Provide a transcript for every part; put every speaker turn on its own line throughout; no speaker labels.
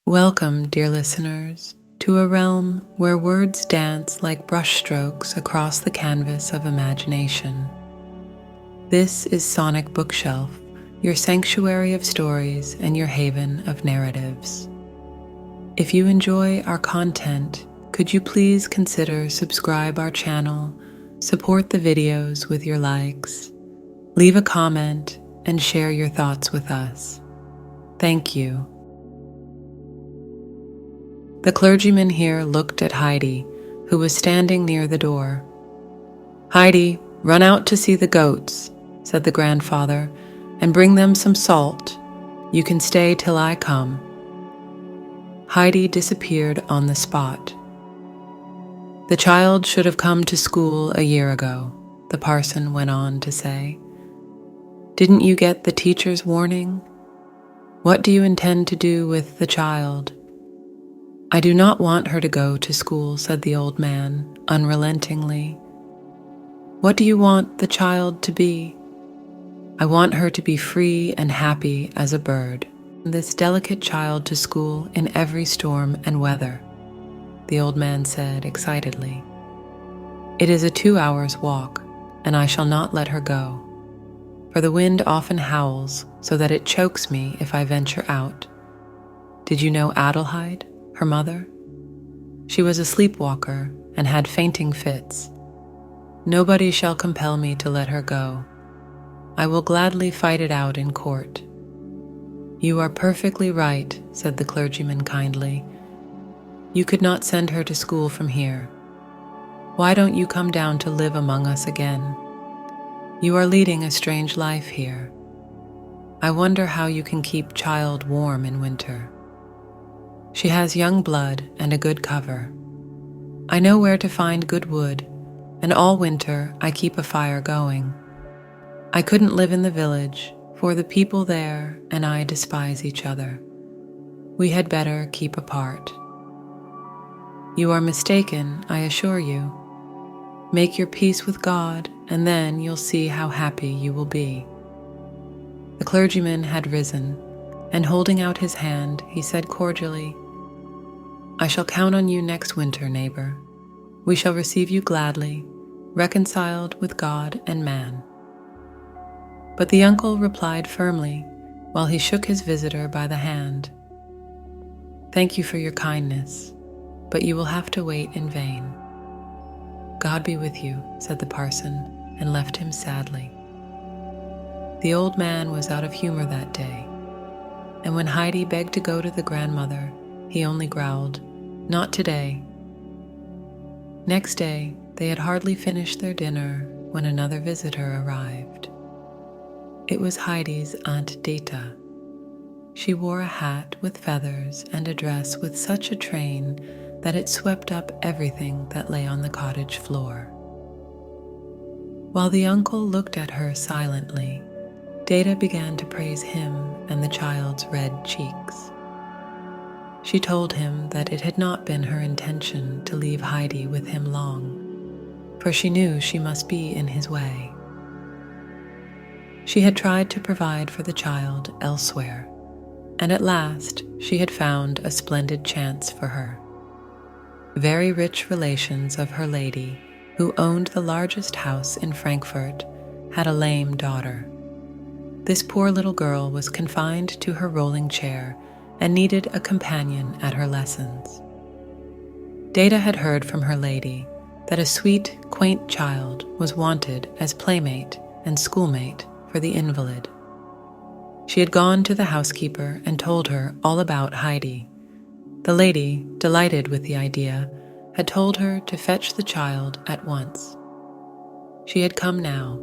Welcome, dear listeners, to a realm where words dance like brushstrokes across the canvas of imagination. This is Sonic Bookshelf, your sanctuary of stories and your haven of narratives. If you enjoy our content, could you please consider subscribe our channel, support the videos with your likes, leave a comment, and share your thoughts with us. Thank you. The clergyman here looked at Heidi, who was standing near the door. "Heidi, run out to see the goats," said the grandfather, "and bring them some salt. You can stay till I come." Heidi disappeared on the spot. "The child should have come to school a year ago," the parson went on to say. "Didn't you get the teacher's warning? What do you intend to do with the child?" "I do not want her to go to school," said the old man, unrelentingly. "What do you want the child to be?" "I want her to be free and happy as a bird. This delicate child to school in every storm and weather," the old man said excitedly. "It is a 2 hours' walk, and I shall not let her go, for the wind often howls so that it chokes me if I venture out. Did you know Adelheid, her mother? She was a sleepwalker and had fainting fits. Nobody shall compel me to let her go. I will gladly fight it out in court." "You are perfectly right," said the clergyman kindly. "You could not send her to school from here. Why don't you come down to live among us again? You are leading a strange life here. I wonder how you can keep child warm in winter. She has young blood and a good cover. I know where to find good wood, and all winter I keep a fire going. I couldn't live in the village, for the people there and I despise each other. We had better keep apart." "You are mistaken, I assure you. Make your peace with God, and then you'll see how happy you will be." The clergyman had risen, and holding out his hand, he said cordially, "I shall count on you next winter, neighbor. We shall receive you gladly, reconciled with God and man." But the uncle replied firmly, while he shook his visitor by the hand, "Thank you for your kindness, but you will have to wait in vain." "God be with you," said the parson, and left him sadly. The old man was out of humor that day, and when Heidi begged to go to the grandmother, he only growled, "Not today." Next day, they had hardly finished their dinner when another visitor arrived. It was Heidi's Aunt Data. She wore a hat with feathers and a dress with such a train that it swept up everything that lay on the cottage floor. While the uncle looked at her silently, Data began to praise him and the child's red cheeks. She told him that it had not been her intention to leave Heidi with him long, for she knew she must be in his way. She had tried to provide for the child elsewhere, and at last she had found a splendid chance for her. Very rich relations of her lady, who owned the largest house in Frankfurt, had a lame daughter. This poor little girl was confined to her rolling chair and needed a companion at her lessons. Data had heard from her lady that a sweet, quaint child was wanted as playmate and schoolmate for the invalid. She had gone to the housekeeper and told her all about Heidi. The lady, delighted with the idea, had told her to fetch the child at once. She had come now,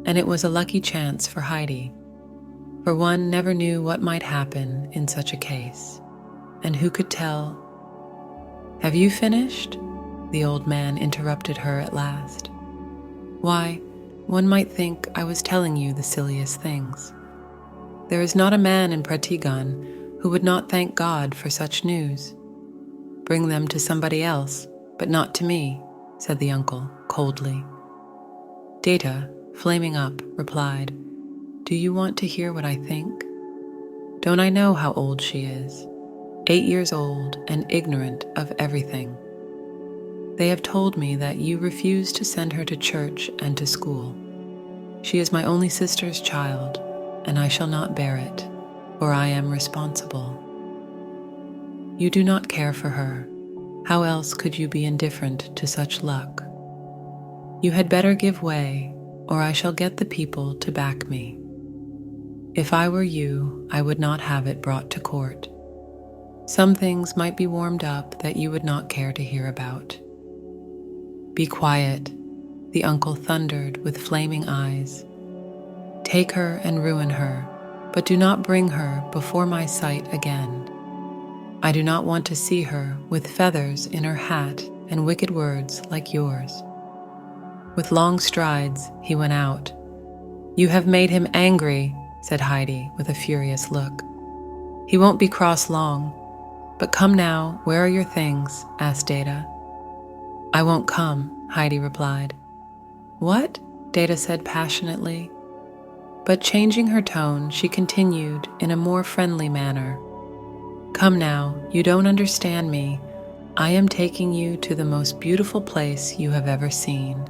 and it was a lucky chance for Heidi, for one never knew what might happen in such a case, and who could tell? "Have you finished?" the old man interrupted her at last. "Why, one might think I was telling you the silliest things. There is not a man in Pratigan who would not thank God for such news. Bring them to somebody else, but not to me," said the uncle coldly. Data, flaming up, replied, "Do you want to hear what I think? Don't I know how old she is? 8 years old and ignorant of everything. They have told me that you refuse to send her to church and to school. She is my only sister's child, and I shall not bear it, for I am responsible. You do not care for her. How else could you be indifferent to such luck? You had better give way, or I shall get the people to back me. If I were you, I would not have it brought to court. Some things might be warmed up that you would not care to hear about. Be quiet, the uncle thundered with flaming eyes. Take her and ruin her, but do not bring her before my sight again. I do not want to see her with feathers in her hat and wicked words like yours. With long strides, he went out. You have made him angry, said Heidi with a furious look. He won't be cross long. But come now, where are your things? Asked Data. I won't come, Heidi replied. What? Data said passionately. But changing her tone, she continued in a more friendly manner. Come now, you don't understand me. I am taking you to the most beautiful place you have ever seen.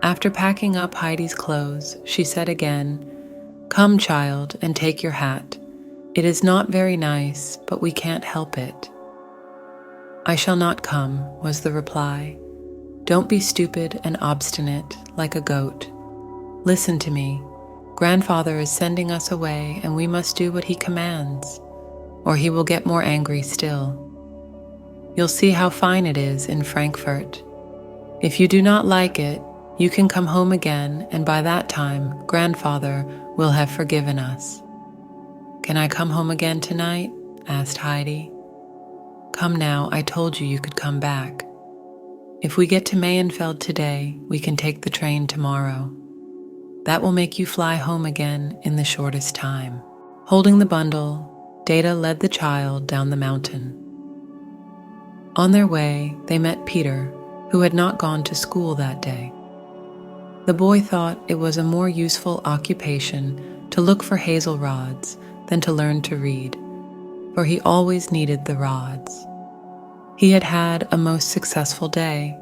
After packing up Heidi's clothes, she said again, Come, child, and take your hat. It is not very nice, but we can't help it. I shall not come, was the reply. Don't be stupid and obstinate like a goat. Listen to me. Grandfather is sending us away, and we must do what he commands, or he will get more angry still. You'll see how fine it is in Frankfurt. If you do not like it, you can come home again, and by that time, Grandfather will have forgiven us. Can I come home again tonight? Asked Heidi. Come now, I told you could come back. If we get to Mayenfeld today, we can take the train tomorrow. That will make you fly home again in the shortest time. Holding the bundle, Data led the child down the mountain. On their way, they met Peter, who had not gone to school that day. The boy thought it was a more useful occupation to look for hazel rods than to learn to read, for he always needed the rods. He had had a most successful day,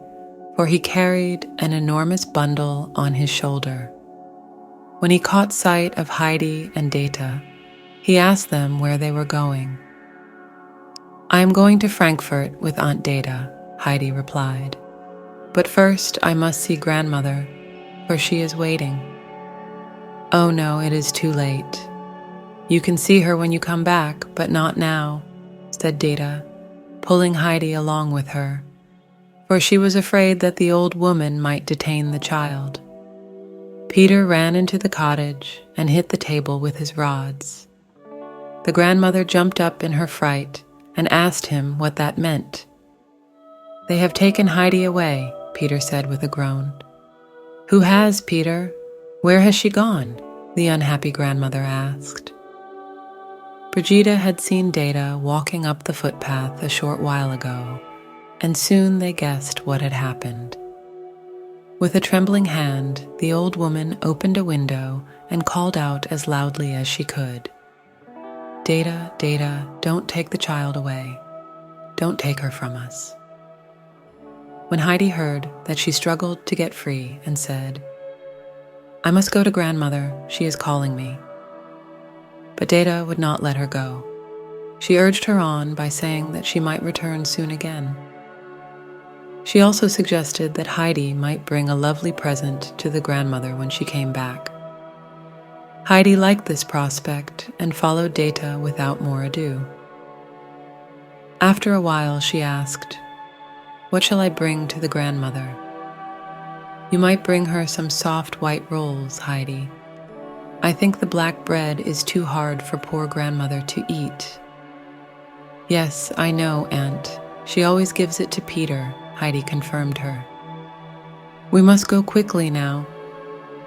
for he carried an enormous bundle on his shoulder. When he caught sight of Heidi and Data, he asked them where they were going. I am going to Frankfurt with Aunt Data, Heidi replied. But first I must see Grandmother, for she is waiting. Oh no, it is too late. You can see her when you come back, but not now, said Data, pulling Heidi along with her, for she was afraid that the old woman might detain the child. Peter ran into the cottage and hit the table with his rods. The grandmother jumped up in her fright and asked him what that meant. They have taken Heidi away, Peter said with a groan. Who has, Peter? Where has she gone? The unhappy grandmother asked. Brigida had seen Data walking up the footpath a short while ago, and soon they guessed what had happened. With a trembling hand, the old woman opened a window and called out as loudly as she could. Data, Data, don't take the child away. Don't take her from us. When Heidi heard that, she struggled to get free and said, I must go to Grandmother, she is calling me. But Data would not let her go. She urged her on by saying that she might return soon again. She also suggested that Heidi might bring a lovely present to the grandmother when she came back. Heidi liked this prospect and followed Data without more ado. After a while, she asked, What shall I bring to the grandmother? You might bring her some soft white rolls, Heidi. I think the black bread is too hard for poor grandmother to eat. Yes, I know, Aunt. She always gives it to Peter, Heidi confirmed her. We must go quickly now.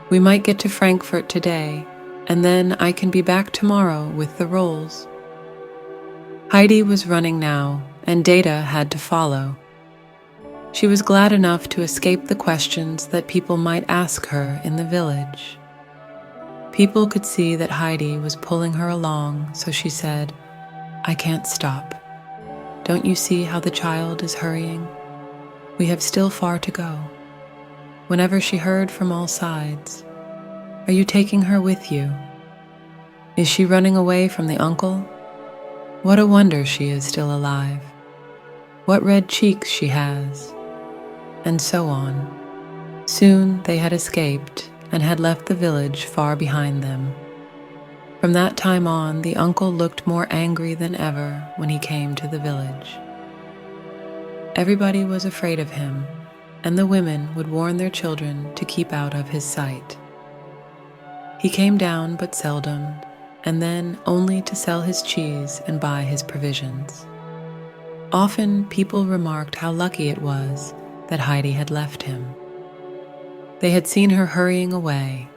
We might get to Frankfurt today, and then I can be back tomorrow with the rolls. Heidi was running now, and Data had to follow. She was glad enough to escape the questions that people might ask her in the village. People could see that Heidi was pulling her along, so she said, I can't stop. Don't you see how the child is hurrying? We have still far to go. Whenever she heard from all sides, are you taking her with you? Is she running away from the uncle? What a wonder she is still alive. What red cheeks she has. And so on. Soon they had escaped and had left the village far behind them. From that time on, the uncle looked more angry than ever when he came to the village. Everybody was afraid of him, and the women would warn their children to keep out of his sight. He came down but seldom, and then only to sell his cheese and buy his provisions. Often people remarked how lucky it was that Heidi had left him. They had seen her hurrying away,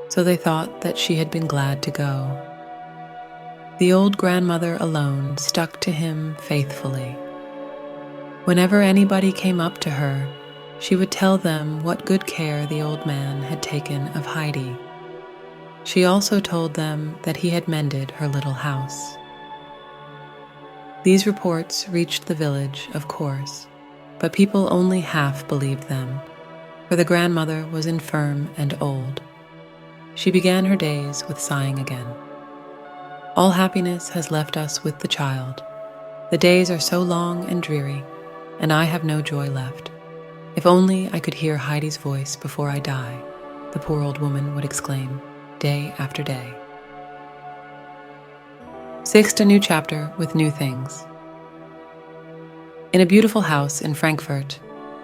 so they thought that she had been glad to go. The old grandmother alone stuck to him faithfully. Whenever anybody came up to her, she would tell them what good care the old man had taken of Heidi. She also told them that he had mended her little house. These reports reached the village, of course, but people only half believed them, for the grandmother was infirm and old. She began her days with sighing again. All happiness has left us with the child. The days are so long and dreary, and I have no joy left. If only I could hear Heidi's voice before I die, the poor old woman would exclaim, day after day. Sixth, a new chapter with new things. In a beautiful house in Frankfurt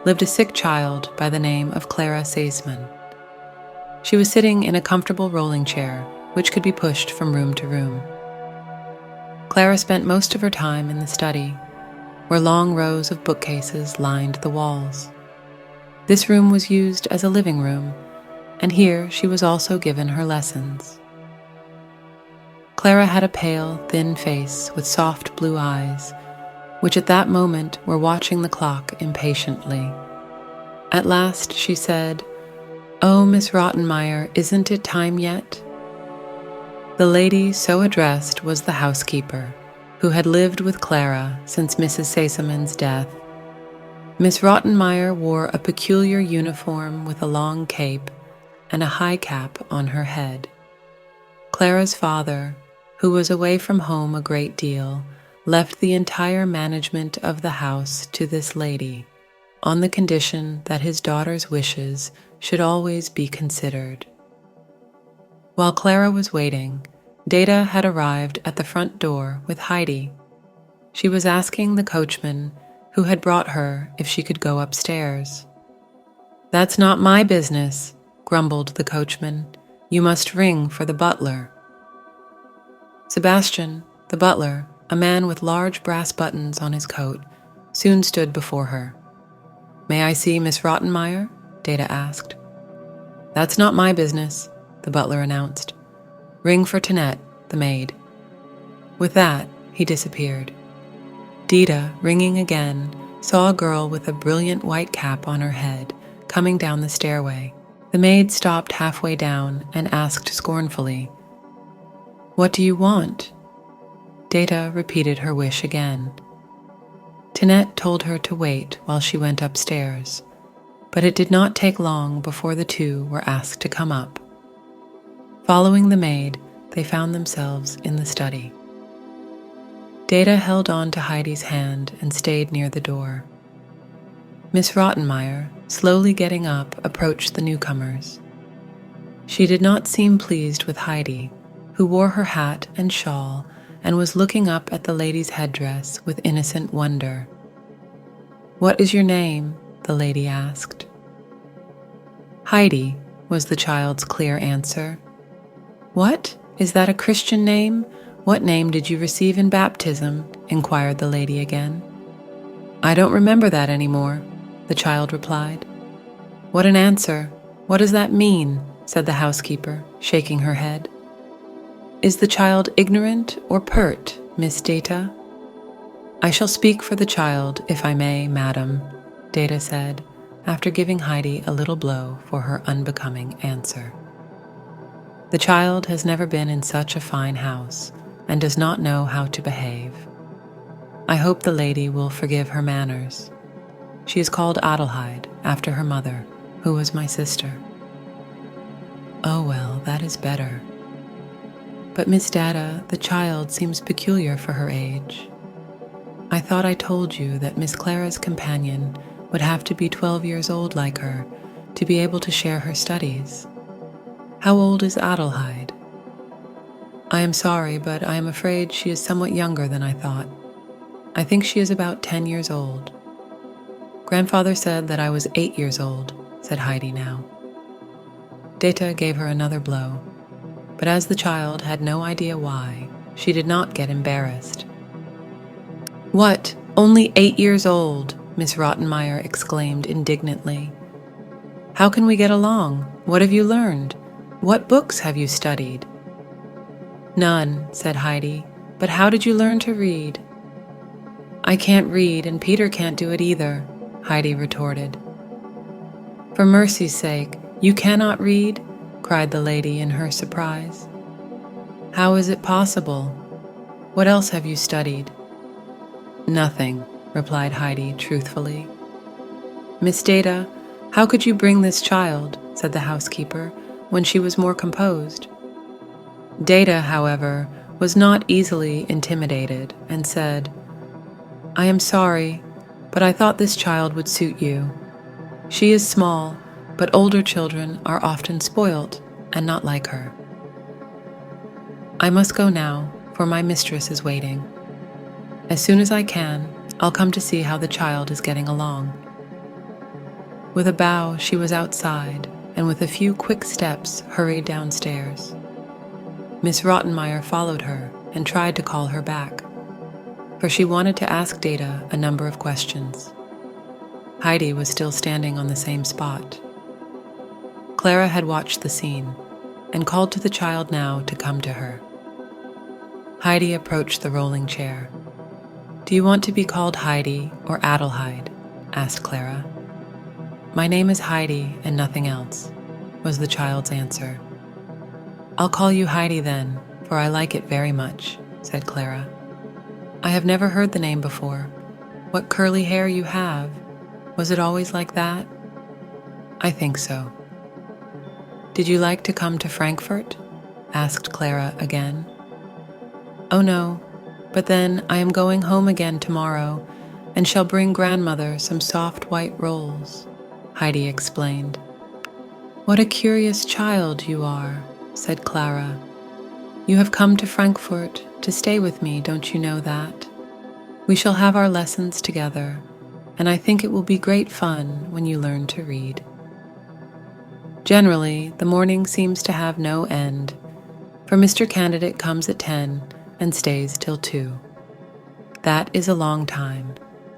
lived a sick child by the name of Clara Seisman. She was sitting in a comfortable rolling chair, which could be pushed from room to room. Clara spent most of her time in the study, where long rows of bookcases lined the walls. This room was used as a living room, and here she was also given her lessons. Clara had a pale, thin face with soft blue eyes, which at that moment were watching the clock impatiently. At last she said, "Oh, Miss Rottenmeier, isn't it time yet?" The lady so addressed was the housekeeper, who had lived with Clara since Mrs. Seisman's death. Miss Rottenmeier wore a peculiar uniform with a long cape and a high cap on her head. Clara's father, who was away from home a great deal, left the entire management of the house to this lady, on the condition that his daughter's wishes should always be considered. While Clara was waiting, Data had arrived at the front door with Heidi. She was asking the coachman who had brought her if she could go upstairs. "That's not my business," grumbled the coachman. "You must ring for the butler." Sebastian, the butler, a man with large brass buttons on his coat, soon stood before her. "May I see Miss Rottenmeier?" Data asked. "That's not my business," the butler announced. "Ring for Tinette, the maid." With that, he disappeared. Dita, ringing again, saw a girl with a brilliant white cap on her head coming down the stairway. The maid stopped halfway down and asked scornfully, "What do you want?" Data repeated her wish again. Tinette told her to wait while she went upstairs, but it did not take long before the two were asked to come up. Following the maid, they found themselves in the study. Data held on to Heidi's hand and stayed near the door. Miss Rottenmeier, slowly getting up, approached the newcomers. She did not seem pleased with Heidi, who wore her hat and shawl and was looking up at the lady's headdress with innocent wonder. "What is your name?" the lady asked. "Heidi," was the child's clear answer. "What? Is that a Christian name? What name did you receive in baptism?" inquired the lady again. "I don't remember that anymore," the child replied. "What an answer! What does that mean?" said the housekeeper, shaking her head. "Is the child ignorant or pert, Miss Data?" "I shall speak for the child, if I may, madam," Data said, after giving Heidi a little blow for her unbecoming answer. "The child has never been in such a fine house and does not know how to behave. I hope the lady will forgive her manners. She is called Adelheid, after her mother, who was my sister." "Oh well, that is better. But Miss Dada, the child seems peculiar for her age. I thought I told you that Miss Clara's companion would have to be 12 years old like her to be able to share her studies. How old is Adelheid?" "I am sorry, but I am afraid she is somewhat younger than I thought. I think she is about 10 years old." "Grandfather said that I was 8 years old," said Heidi now. Data gave her another blow, but as the child had no idea why, she did not get embarrassed. "What? Only 8 years old?" Miss Rottenmeier exclaimed indignantly. "How can we get along? What have you learned? What books have you studied?" "None," said Heidi, "but how did you learn to read?" "I can't read, and Peter can't do it either," Heidi retorted. "For mercy's sake, you cannot read?" cried the lady in her surprise. "How is it possible? What else have you studied?" "Nothing," replied Heidi truthfully. "Miss Data, how could you bring this child?" said the housekeeper when she was more composed. Data, however, was not easily intimidated and said, "I am sorry, but I thought this child would suit you. She is small, but older children are often spoilt and not like her. I must go now, for my mistress is waiting. As soon as I can, I'll come to see how the child is getting along." With a bow, she was outside, and with a few quick steps hurried downstairs. Miss Rottenmeier followed her and tried to call her back, for she wanted to ask Data a number of questions. Heidi was still standing on the same spot. Clara had watched the scene and called to the child now to come to her. Heidi approached the rolling chair. "Do you want to be called Heidi or Adelheid?" asked Clara. "My name is Heidi and nothing else," was the child's answer. "I'll call you Heidi then, for I like it very much," said Clara. "I have never heard the name before. What curly hair you have. Was it always like that?" "I think so." "Did you like to come to Frankfurt?" asked Clara again. "Oh no, but then I am going home again tomorrow and shall bring grandmother some soft white rolls," Heidi explained. "What a curious child you are," said Clara. "You have come to Frankfurt to stay with me, don't you know that? We shall have our lessons together, and I think it will be great fun when you learn to read." Generally, the morning seems to have no end, for Mr. Candidate comes at 10 and stays till 2. That is a long time,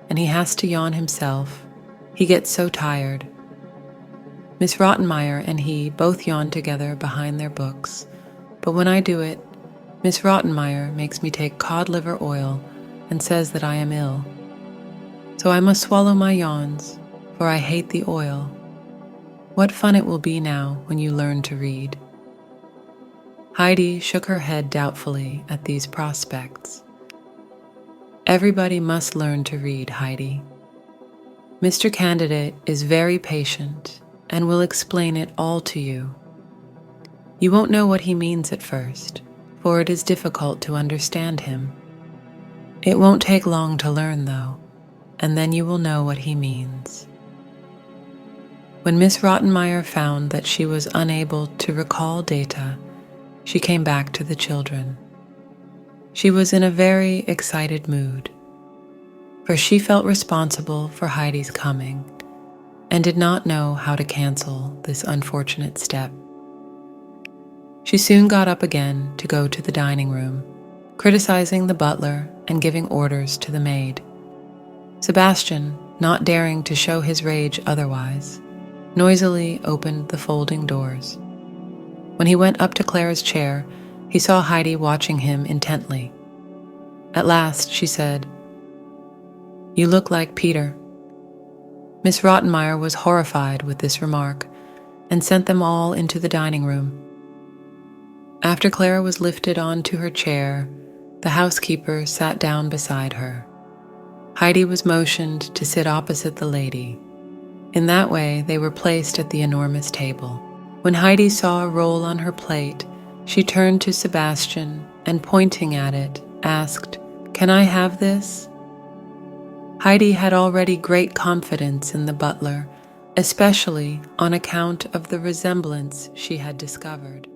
and he has to yawn himself. He gets so tired. Miss Rottenmeier and he both yawn together behind their books, but when I do it, Miss Rottenmeier makes me take cod liver oil and says that I am ill. So I must swallow my yawns, for I hate the oil. What fun it will be now when you learn to read. Heidi shook her head doubtfully at these prospects. Everybody must learn to read, Heidi. Mr. Candidate is very patient and will explain it all to you. You won't know what he means at first, for it is difficult to understand him. It won't take long to learn, though, and then you will know what he means. When Miss Rottenmeier found that she was unable to recall Data, she came back to the children. She was in a very excited mood, for she felt responsible for Heidi's coming and did not know how to cancel this unfortunate step. She soon got up again to go to the dining room, criticizing the butler and giving orders to the maid. Sebastian, not daring to show his rage otherwise, noisily opened the folding doors. When he went up to Clara's chair, he saw Heidi watching him intently. At last, she said, "You look like Peter." Miss Rottenmeier was horrified with this remark and sent them all into the dining room. After Clara was lifted onto her chair, the housekeeper sat down beside her Heidi was motioned to sit opposite the lady. In that way, they were placed at the enormous table. When Heidi saw a roll on her plate, she turned to Sebastian and, pointing at it, asked, "Can I have this?" Heidi had already great confidence in the butler, especially on account of the resemblance she had discovered.